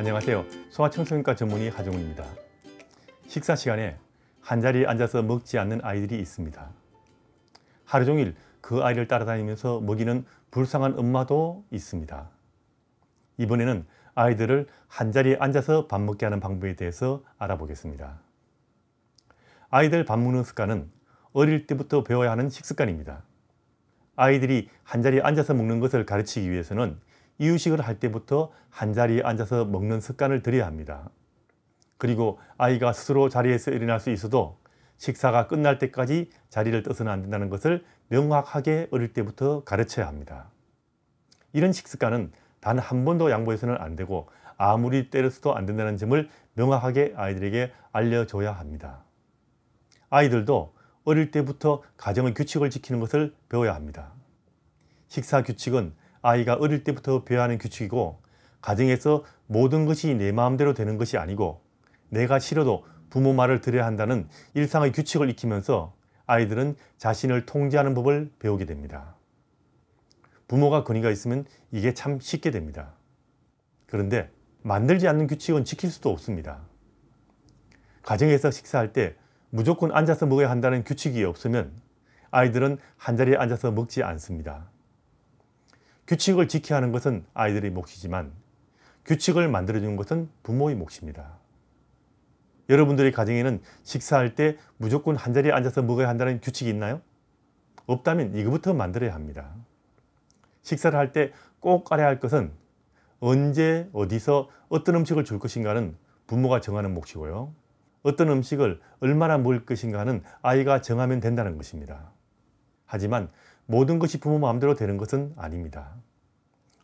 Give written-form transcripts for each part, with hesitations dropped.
안녕하세요. 소아청소년과 전문의 하정우입니다. 식사 시간에 한자리에 앉아서 먹지 않는 아이들이 있습니다. 하루 종일 그 아이를 따라다니면서 먹이는 불쌍한 엄마도 있습니다. 이번에는 아이들을 한자리에 앉아서 밥 먹게 하는 방법에 대해서 알아보겠습니다. 아이들 밥 먹는 습관은 어릴 때부터 배워야 하는 식습관입니다. 아이들이 한자리에 앉아서 먹는 것을 가르치기 위해서는 이유식을 할 때부터 한자리에 앉아서 먹는 습관을 들여야 합니다. 그리고 아이가 스스로 자리에서 일어날 수 있어도 식사가 끝날 때까지 자리를 떠서는 안 된다는 것을 명확하게 어릴 때부터 가르쳐야 합니다. 이런 식습관은 단 한 번도 양보해서는 안 되고 아무리 때려서도 안 된다는 점을 명확하게 아이들에게 알려줘야 합니다. 아이들도 어릴 때부터 가정의 규칙을 지키는 것을 배워야 합니다. 식사 규칙은 아이가 어릴 때부터 배워야 하는 규칙이고, 가정에서 모든 것이 내 마음대로 되는 것이 아니고 내가 싫어도 부모 말을 들어야 한다는 일상의 규칙을 익히면서 아이들은 자신을 통제하는 법을 배우게 됩니다. 부모가 권위가 있으면 이게 참 쉽게 됩니다. 그런데 만들지 않는 규칙은 지킬 수도 없습니다. 가정에서 식사할 때 무조건 앉아서 먹어야 한다는 규칙이 없으면 아이들은 한자리에 앉아서 먹지 않습니다. 규칙을 지켜야 하는 것은 아이들의 몫이지만 규칙을 만들어주는 것은 부모의 몫입니다. 여러분들의 가정에는 식사할 때 무조건 한자리에 앉아서 먹어야 한다는 규칙이 있나요? 없다면 이거부터 만들어야 합니다. 식사를 할 때 꼭 알아야 할 것은 언제, 어디서, 어떤 음식을 줄 것인가는 부모가 정하는 몫이고요. 어떤 음식을 얼마나 먹을 것인가는 아이가 정하면 된다는 것입니다. 하지만 모든 것이 부모 마음대로 되는 것은 아닙니다.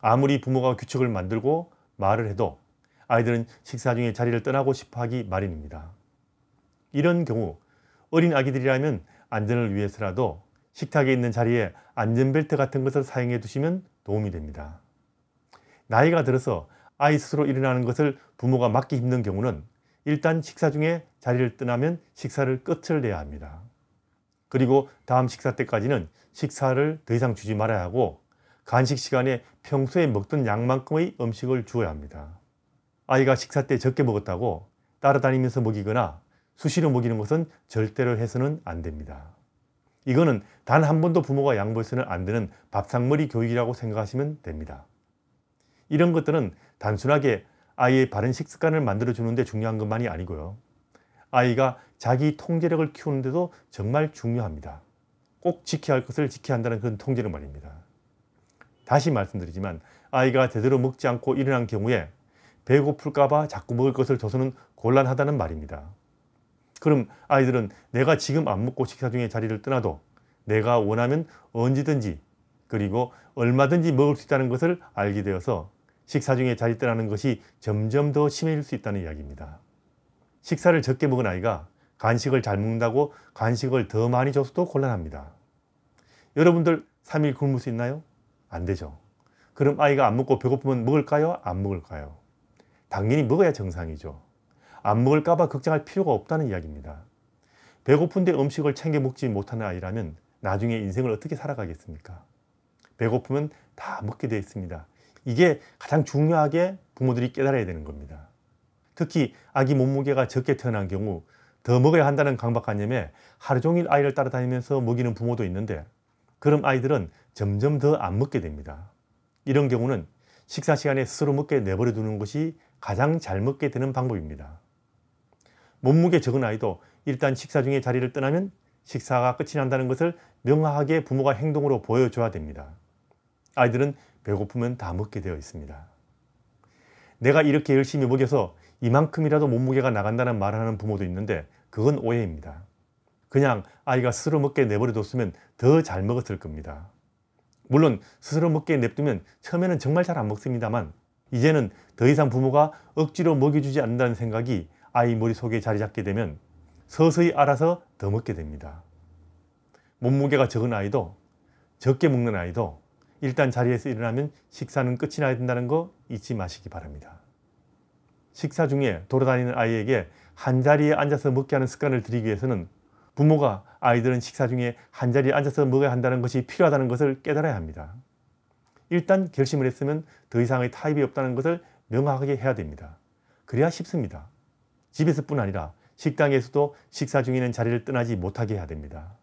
아무리 부모가 규칙을 만들고 말을 해도 아이들은 식사 중에 자리를 떠나고 싶어 하기 마련입니다. 이런 경우 어린 아기들이라면 안전을 위해서라도 식탁에 있는 자리에 안전벨트 같은 것을 사용해 두시면 도움이 됩니다. 나이가 들어서 아이 스스로 일어나는 것을 부모가 막기 힘든 경우는 일단 식사 중에 자리를 떠나면 식사를 끝을 내야 합니다. 그리고 다음 식사 때까지는 식사를 더 이상 주지 말아야 하고, 간식 시간에 평소에 먹던 양만큼의 음식을 주어야 합니다. 아이가 식사 때 적게 먹었다고 따라다니면서 먹이거나 수시로 먹이는 것은 절대로 해서는 안 됩니다. 이거는 단 한 번도 부모가 양보해서는 안 되는 밥상머리 교육이라고 생각하시면 됩니다. 이런 것들은 단순하게 아이의 바른 식습관을 만들어주는 데 중요한 것만이 아니고요. 아이가 자기 통제력을 키우는데도 정말 중요합니다. 꼭 지켜야 할 것을 지켜야 한다는 그런 통제력 말입니다. 다시 말씀드리지만 아이가 제대로 먹지 않고 일어난 경우에 배고플까 봐 자꾸 먹을 것을 줘서는 곤란하다는 말입니다. 그럼 아이들은 내가 지금 안 먹고 식사 중에 자리를 떠나도 내가 원하면 언제든지 그리고 얼마든지 먹을 수 있다는 것을 알게 되어서 식사 중에 자리 떠나는 것이 점점 더 심해질 수 있다는 이야기입니다. 식사를 적게 먹은 아이가 간식을 잘 먹는다고 간식을 더 많이 줘서도 곤란합니다. 여러분들 3일 굶을 수 있나요? 안 되죠. 그럼 아이가 안 먹고 배고프면 먹을까요? 안 먹을까요? 당연히 먹어야 정상이죠. 안 먹을까 봐 걱정할 필요가 없다는 이야기입니다. 배고픈데 음식을 챙겨 먹지 못하는 아이라면 나중에 인생을 어떻게 살아가겠습니까? 배고프면 다 먹게 되어 있습니다. 이게 가장 중요하게 부모들이 깨달아야 되는 겁니다. 특히 아기 몸무게가 적게 태어난 경우 더 먹어야 한다는 강박관념에 하루 종일 아이를 따라다니면서 먹이는 부모도 있는데, 그럼 아이들은 점점 더 안 먹게 됩니다. 이런 경우는 식사 시간에 스스로 먹게 내버려 두는 것이 가장 잘 먹게 되는 방법입니다. 몸무게 적은 아이도 일단 식사 중에 자리를 떠나면 식사가 끝이 난다는 것을 명확하게 부모가 행동으로 보여줘야 됩니다. 아이들은 배고프면 다 먹게 되어 있습니다. 내가 이렇게 열심히 먹여서 이만큼이라도 몸무게가 나간다는 말을 하는 부모도 있는데 그건 오해입니다. 그냥 아이가 스스로 먹게 내버려뒀으면 더 잘 먹었을 겁니다. 물론 스스로 먹게 냅두면 처음에는 정말 잘 안 먹습니다만 이제는 더 이상 부모가 억지로 먹여주지 않는다는 생각이 아이 머릿속에 자리 잡게 되면 서서히 알아서 더 먹게 됩니다. 몸무게가 적은 아이도 적게 먹는 아이도 일단 자리에서 일어나면 식사는 끝이 나야 된다는 거 잊지 마시기 바랍니다. 식사 중에 돌아다니는 아이에게 한자리에 앉아서 먹게 하는 습관을 들이기 위해서는 부모가 아이들은 식사 중에 한자리에 앉아서 먹어야 한다는 것이 필요하다는 것을 깨달아야 합니다. 일단 결심을 했으면 더 이상의 타협이 없다는 것을 명확하게 해야 됩니다. 그래야 쉽습니다. 집에서뿐 아니라 식당에서도 식사 중에는 자리를 떠나지 못하게 해야 됩니다.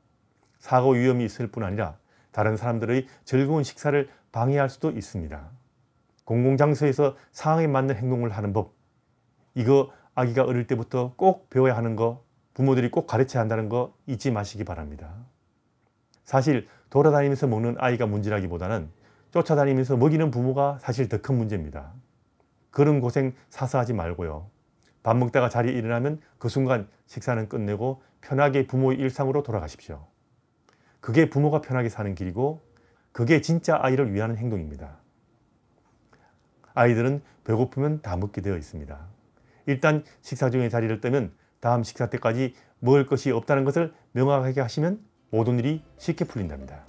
사고 위험이 있을 뿐 아니라 다른 사람들의 즐거운 식사를 방해할 수도 있습니다. 공공장소에서 상황에 맞는 행동을 하는 법, 이거 아기가 어릴 때부터 꼭 배워야 하는 거, 부모들이 꼭 가르쳐야 한다는 거 잊지 마시기 바랍니다. 사실 돌아다니면서 먹는 아이가 문제라기보다는 쫓아다니면서 먹이는 부모가 사실 더 큰 문제입니다. 그런 고생 사서 하지 말고요. 밥 먹다가 자리에 일어나면 그 순간 식사는 끝내고 편하게 부모의 일상으로 돌아가십시오. 그게 부모가 편하게 사는 길이고 그게 진짜 아이를 위하는 행동입니다. 아이들은 배고프면 다 먹게 되어 있습니다. 일단 식사 중에 자리를 뜨면 다음 식사 때까지 먹을 것이 없다는 것을 명확하게 하시면 모든 일이 쉽게 풀린답니다.